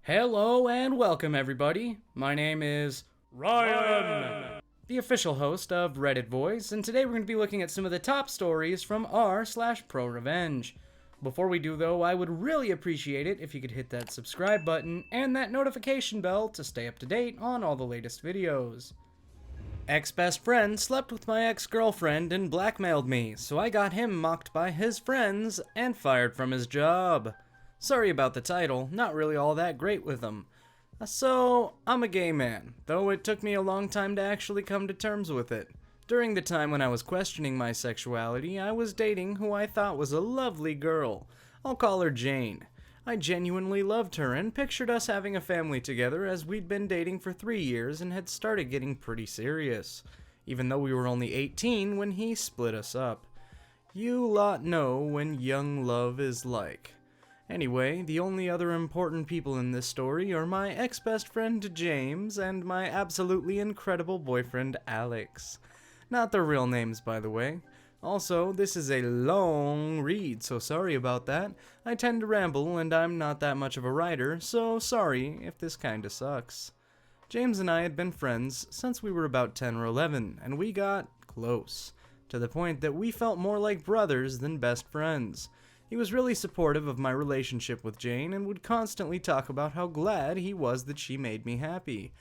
Hello and welcome everybody. My name is Ryan, the official host of Reddit Voice, and today we're going to be looking at some of the top stories from r/ProRevenge. Before we do though, I would really appreciate it if you could hit that subscribe button and that notification bell to stay up to date on all the latest videos. Ex-best friend slept with my ex-girlfriend and blackmailed me, so I got him mocked by his friends and fired from his job. Sorry about the title, not really all that great with them. So, I'm a gay man, though it took me a long time to actually come to terms with it. During the time when I was questioning my sexuality, I was dating who I thought was a lovely girl. I'll call her Jane. I genuinely loved her and pictured us having a family together as we'd been dating for 3 years and had started getting pretty serious, even though we were only 18 when he split us up. You lot know when young love is like. Anyway, the only other important people in this story are my ex-best friend James and my absolutely incredible boyfriend Alex. Not their real names, by the way. Also, this is a long read, so sorry about that. I tend to ramble and I'm not that much of a writer, so sorry if this kinda sucks. James and I had been friends since we were about 10 or 11, and we got close, to the point that we felt more like brothers than best friends. He was really supportive of my relationship with Jane and would constantly talk about how glad he was that she made me happy.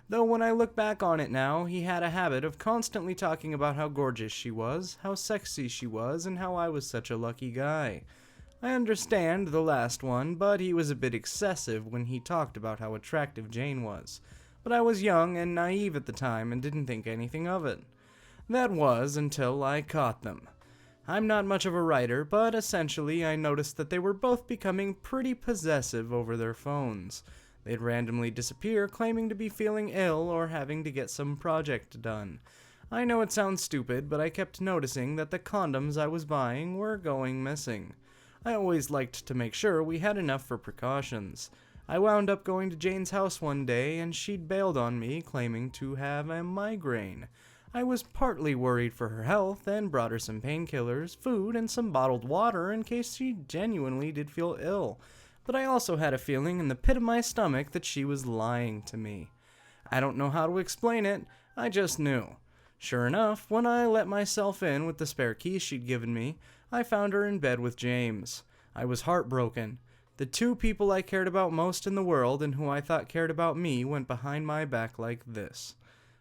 Though when I look back on it now, he had a habit of constantly talking about how gorgeous she was, how sexy she was, and how I was such a lucky guy. I understand the last one, but he was a bit excessive when he talked about how attractive Jane was. But I was young and naive at the time and didn't think anything of it. That was until I caught them. I'm not much of a writer, but essentially I noticed that they were both becoming pretty possessive over their phones. They'd randomly disappear, claiming to be feeling ill or having to get some project done. I know it sounds stupid, but I kept noticing that the condoms I was buying were going missing. I always liked to make sure we had enough for precautions. I wound up going to Jane's house one day and she'd bailed on me, claiming to have a migraine. I was partly worried for her health and brought her some painkillers, food, and some bottled water in case she genuinely did feel ill. But I also had a feeling in the pit of my stomach that she was lying to me. I don't know how to explain it, I just knew. Sure enough, when I let myself in with the spare keys she'd given me, I found her in bed with James. I was heartbroken. The two people I cared about most in the world and who I thought cared about me went behind my back like this.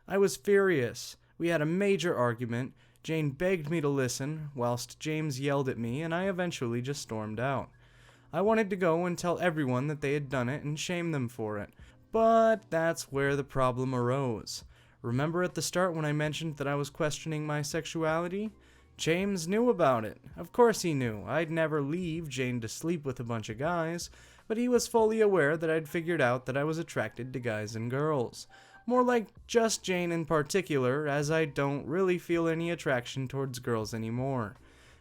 I was furious. We had a major argument. Jane begged me to listen, whilst James yelled at me, and I eventually just stormed out. I wanted to go and tell everyone that they had done it and shame them for it, but that's where the problem arose. Remember at the start when I mentioned that I was questioning my sexuality? James knew about it. Of course he knew. I'd never leave Jane to sleep with a bunch of guys, but he was fully aware that I'd figured out that I was attracted to guys and girls. More like just Jane in particular, as I don't really feel any attraction towards girls anymore.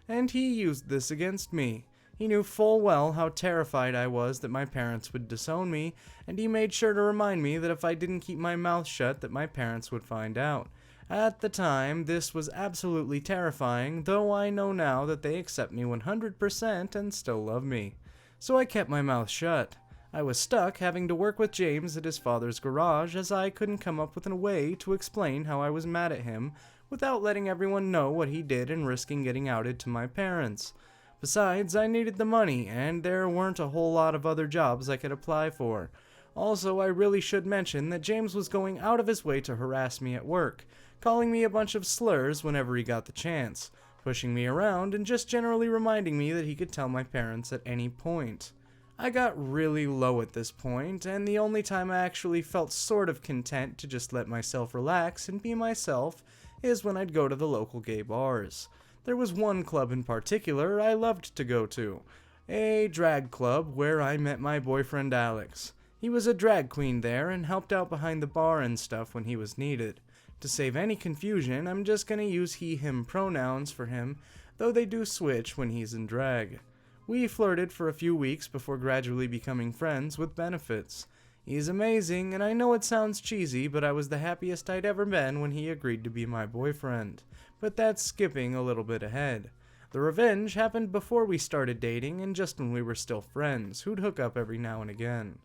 And he used this against me. He knew full well how terrified I was that my parents would disown me, and he made sure to remind me that if I didn't keep my mouth shut that my parents would find out. At the time, this was absolutely terrifying, though I know now that they accept me 100% and still love me. So I kept my mouth shut. I was stuck having to work with James at his father's garage as I couldn't come up with a way to explain how I was mad at him without letting everyone know what he did and risking getting outed to my parents. Besides, I needed the money, and there weren't a whole lot of other jobs I could apply for. Also, I really should mention that James was going out of his way to harass me at work, calling me a bunch of slurs whenever he got the chance, pushing me around, and just generally reminding me that he could tell my parents at any point. I got really low at this point, and the only time I actually felt sort of content to just let myself relax and be myself is when I'd go to the local gay bars. There was one club in particular I loved to go to, a drag club where I met my boyfriend Alex. He was a drag queen there and helped out behind the bar and stuff when he was needed. To save any confusion, I'm just gonna use he/him pronouns for him, though they do switch when he's in drag. We flirted for a few weeks before gradually becoming friends with benefits. He's amazing, and I know it sounds cheesy, but I was the happiest I'd ever been when he agreed to be my boyfriend. But that's skipping a little bit ahead. The revenge happened before we started dating and just when we were still friends, who'd hook up every now and again.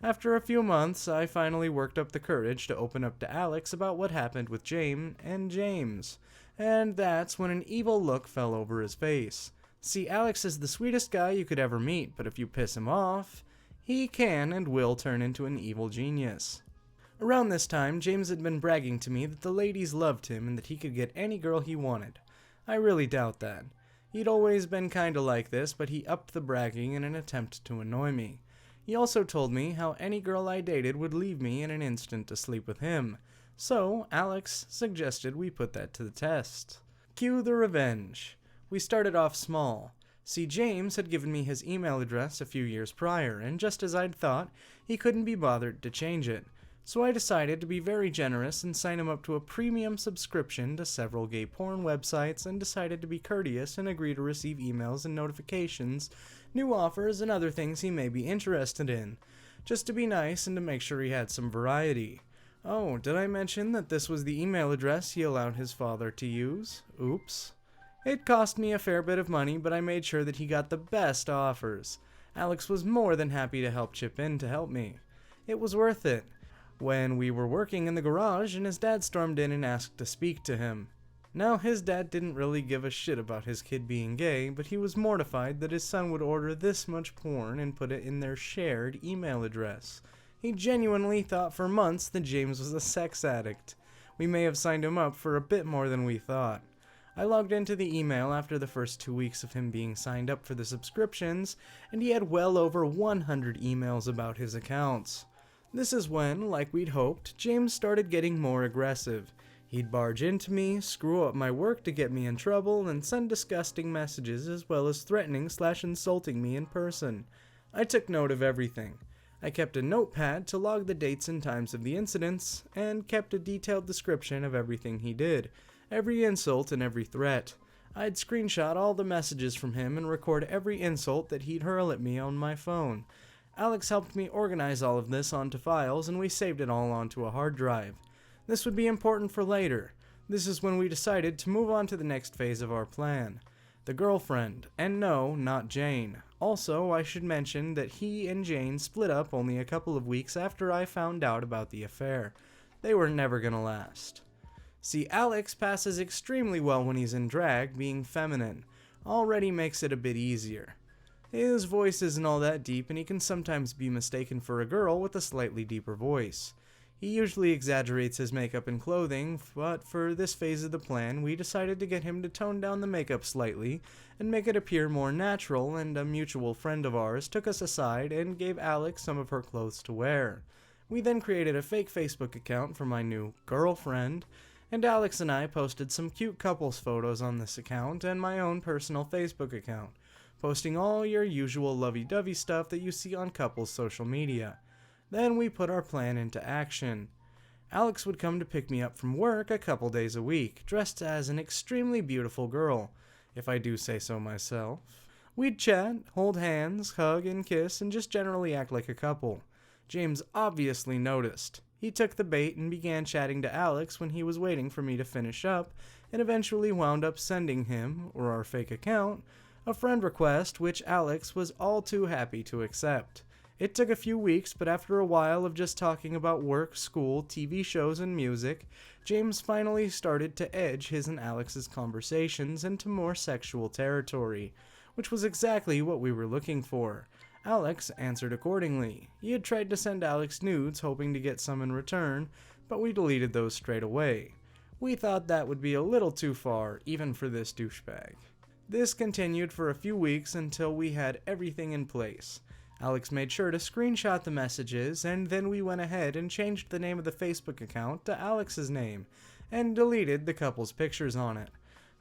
After a few months, I finally worked up the courage to open up to Alex about what happened with James and James. And that's when an evil look fell over his face. See, Alex is the sweetest guy you could ever meet, but if you piss him off, he can and will turn into an evil genius. Around this time, James had been bragging to me that the ladies loved him and that he could get any girl he wanted. I really doubt that. He'd always been kinda like this, but he upped the bragging in an attempt to annoy me. He also told me how any girl I dated would leave me in an instant to sleep with him. So, Alex suggested we put that to the test. Cue the revenge. We started off small. See, James had given me his email address a few years prior, and just as I'd thought, he couldn't be bothered to change it. So I decided to be very generous and sign him up to a premium subscription to several gay porn websites, and decided to be courteous and agree to receive emails and notifications, new offers, and other things he may be interested in, just to be nice and to make sure he had some variety. Oh, did I mention that this was the email address he allowed his father to use? Oops. It cost me a fair bit of money, but I made sure that he got the best offers. Alex was more than happy to help chip in to help me. It was worth it. When we were working in the garage and his dad stormed in and asked to speak to him. Now, his dad didn't really give a shit about his kid being gay, but he was mortified that his son would order this much porn and put it in their shared email address. He genuinely thought for months that James was a sex addict. We may have signed him up for a bit more than we thought. I logged into the email after the first 2 weeks of him being signed up for the subscriptions, and he had well over 100 emails about his accounts. This is when, like we'd hoped, James started getting more aggressive. He'd barge into me, screw up my work to get me in trouble, and send disgusting messages as well as threatening/insulting me in person. I took note of everything. I kept a notepad to log the dates and times of the incidents, and kept a detailed description of everything he did, every insult and every threat. I'd screenshot all the messages from him and record every insult that he'd hurl at me on my phone. Alex helped me organize all of this onto files, and we saved it all onto a hard drive. This would be important for later. This is when we decided to move on to the next phase of our plan. The girlfriend, and no, not Jane. Also, I should mention that he and Jane split up only a couple of weeks after I found out about the affair. They were never gonna last. See, Alex passes extremely well when he's in drag, being feminine. Already makes it a bit easier. His voice isn't all that deep, and he can sometimes be mistaken for a girl with a slightly deeper voice. He usually exaggerates his makeup and clothing, but for this phase of the plan, we decided to get him to tone down the makeup slightly and make it appear more natural, and a mutual friend of ours took us aside and gave Alex some of her clothes to wear. We then created a fake Facebook account for my new girlfriend, and Alex and I posted some cute couples photos on this account and my own personal Facebook account, posting all your usual lovey-dovey stuff that you see on couples' social media. Then we put our plan into action. Alex would come to pick me up from work a couple days a week, dressed as an extremely beautiful girl, if I do say so myself. We'd chat, hold hands, hug and kiss, and just generally act like a couple. James obviously noticed. He took the bait and began chatting to Alex when he was waiting for me to finish up, and eventually wound up sending him, or our fake account, a friend request which Alex was all too happy to accept. It took a few weeks, but after a while of just talking about work, school, TV shows, and music, James finally started to edge his and Alex's conversations into more sexual territory, which was exactly what we were looking for. Alex answered accordingly. He had tried to send Alex nudes hoping to get some in return, but we deleted those straight away. We thought that would be a little too far, even for this douchebag. This continued for a few weeks until we had everything in place. Alex made sure to screenshot the messages, and then we went ahead and changed the name of the Facebook account to Alex's name, and deleted the couple's pictures on it.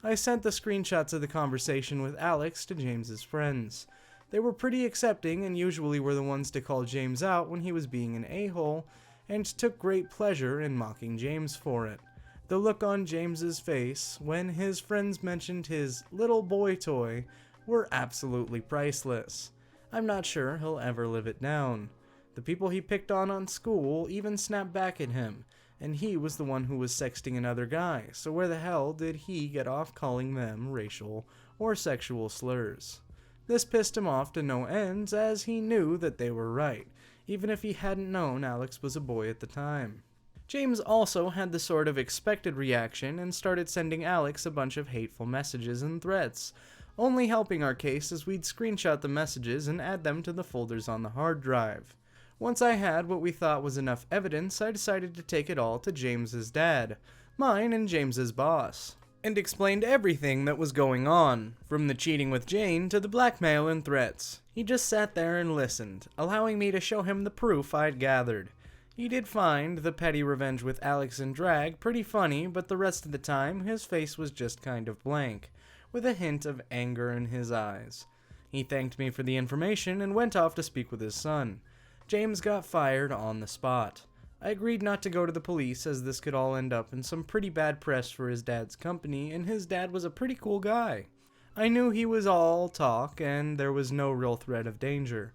I sent the screenshots of the conversation with Alex to James's friends. They were pretty accepting and usually were the ones to call James out when he was being an a-hole, and took great pleasure in mocking James for it. The look on James's face when his friends mentioned his little boy toy were absolutely priceless. I'm not sure he'll ever live it down. The people he picked on school even snapped back at him, and he was the one who was sexting another guy, so where the hell did he get off calling them racial or sexual slurs? This pissed him off to no ends, as he knew that they were right. even if he hadn't known Alex was a boy at the time. James also had the sort of expected reaction and started sending Alex a bunch of hateful messages and threats, only helping our case as we'd screenshot the messages and add them to the folders on the hard drive. Once I had what we thought was enough evidence, I decided to take it all to James's dad, mine and James's boss, and explained everything that was going on, from the cheating with Jane to the blackmail and threats. He just sat there and listened, allowing me to show him the proof I'd gathered. He did find the petty revenge with Alex and Drag pretty funny, but the rest of the time his face was just kind of blank, with a hint of anger in his eyes. He thanked me for the information and went off to speak with his son. James got fired on the spot. I agreed not to go to the police as this could all end up in some pretty bad press for his dad's company, and his dad was a pretty cool guy. I knew he was all talk and there was no real threat of danger.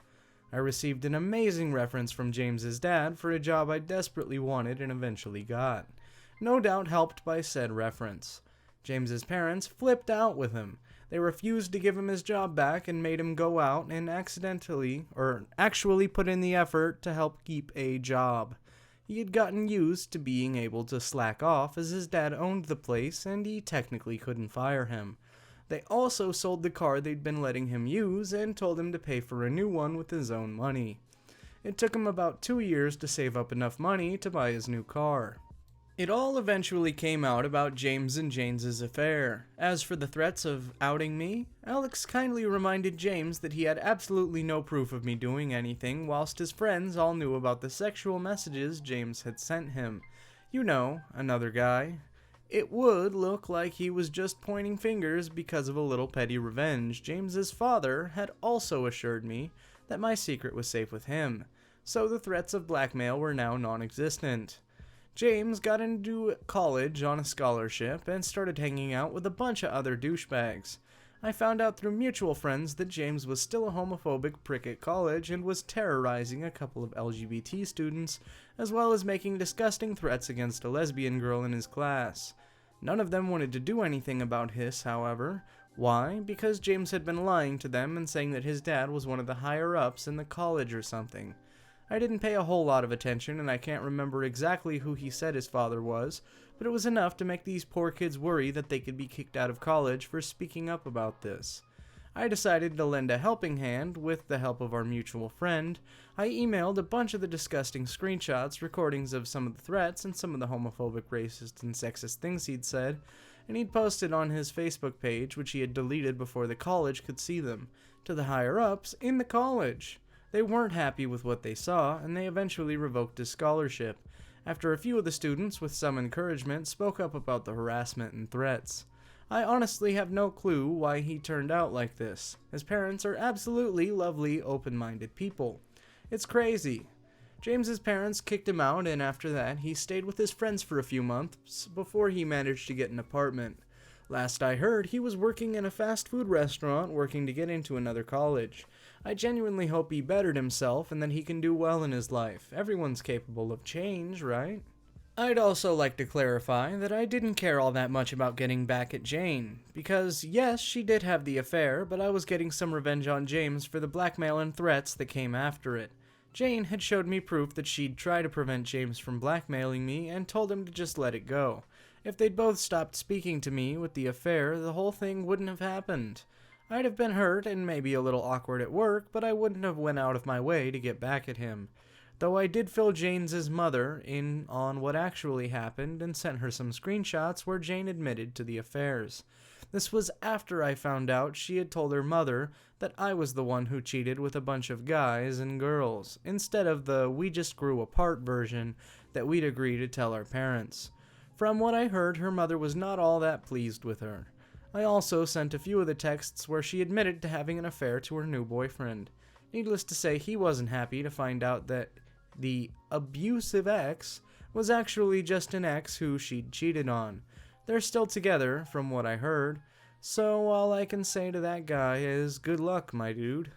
I received an amazing reference from James's dad for a job I desperately wanted and eventually got, no doubt helped by said reference. James's parents flipped out with him. They refused to give him his job back and made him go out and actually put in the effort to help keep a job. He had gotten used to being able to slack off as his dad owned the place and he technically couldn't fire him. They also sold the car they'd been letting him use and told him to pay for a new one with his own money. It took him about 2 years to save up enough money to buy his new car. It all eventually came out about James and Jane's affair. As for the threats of outing me, Alex kindly reminded James that he had absolutely no proof of me doing anything, whilst his friends all knew about the sexual messages James had sent him. You know, another guy. It would look like he was just pointing fingers because of a little petty revenge. James's father had also assured me that my secret was safe with him, so the threats of blackmail were now non-existent. James got into college on a scholarship and started hanging out with a bunch of other douchebags. I found out through mutual friends that James was still a homophobic prick at college and was terrorizing a couple of LGBT students, as well as making disgusting threats against a lesbian girl in his class. None of them wanted to do anything about this, however. Why? Because James had been lying to them and saying that his dad was one of the higher-ups in the college or something. I didn't pay a whole lot of attention, and I can't remember exactly who he said his father was, but it was enough to make these poor kids worry that they could be kicked out of college for speaking up about this. I decided to lend a helping hand with the help of our mutual friend. I emailed a bunch of the disgusting screenshots, recordings of some of the threats and some of the homophobic, racist, and sexist things he'd said, and he'd posted on his Facebook page, which he had deleted before the college could see them, to the higher-ups in the college. They weren't happy with what they saw, and they eventually revoked his scholarship, after a few of the students, with some encouragement, spoke up about the harassment and threats. I honestly have no clue why he turned out like this. His parents are absolutely lovely, open-minded people. It's crazy. James's parents kicked him out, and after that, he stayed with his friends for a few months before he managed to get an apartment. Last I heard, he was working in a fast food restaurant, working to get into another college. I genuinely hope he bettered himself and that he can do well in his life. Everyone's capable of change, right? I'd also like to clarify that I didn't care all that much about getting back at Jane, because yes, she did have the affair, but I was getting some revenge on James for the blackmail and threats that came after it. Jane had showed me proof that she'd try to prevent James from blackmailing me and told him to just let it go. If they'd both stopped speaking to me with the affair, the whole thing wouldn't have happened. I'd have been hurt and maybe a little awkward at work, but I wouldn't have went out of my way to get back at him. Though I did fill Jane's mother in on what actually happened and sent her some screenshots where Jane admitted to the affairs. This was after I found out she had told her mother that I was the one who cheated with a bunch of guys and girls, instead of the we just grew apart version that we'd agree to tell our parents. From what I heard, her mother was not all that pleased with her. I also sent a few of the texts where she admitted to having an affair to her new boyfriend. Needless to say, he wasn't happy to find out that the abusive ex was actually just an ex who she'd cheated on. They're still together, from what I heard, so all I can say to that guy is good luck, my dude.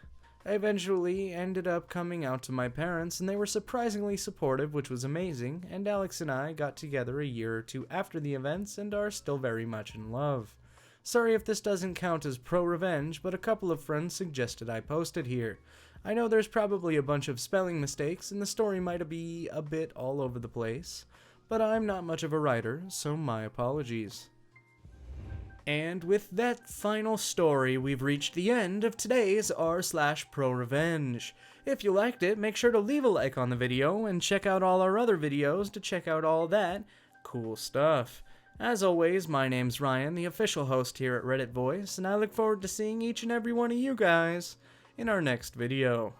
I eventually ended up coming out to my parents, and they were surprisingly supportive, which was amazing, and Alex and I got together a year or two after the events and are still very much in love. Sorry if this doesn't count as pro-revenge, but a couple of friends suggested I post it here. I know there's probably a bunch of spelling mistakes and the story might be a bit all over the place, but I'm not much of a writer, so my apologies. And with that final story, we've reached the end of today's r/ProRevenge. If you liked it, make sure to leave a like on the video and check out all our other videos to check out all that cool stuff. As always, my name's Ryan, the official host here at Reddit Voice, and I look forward to seeing each and every one of you guys in our next video.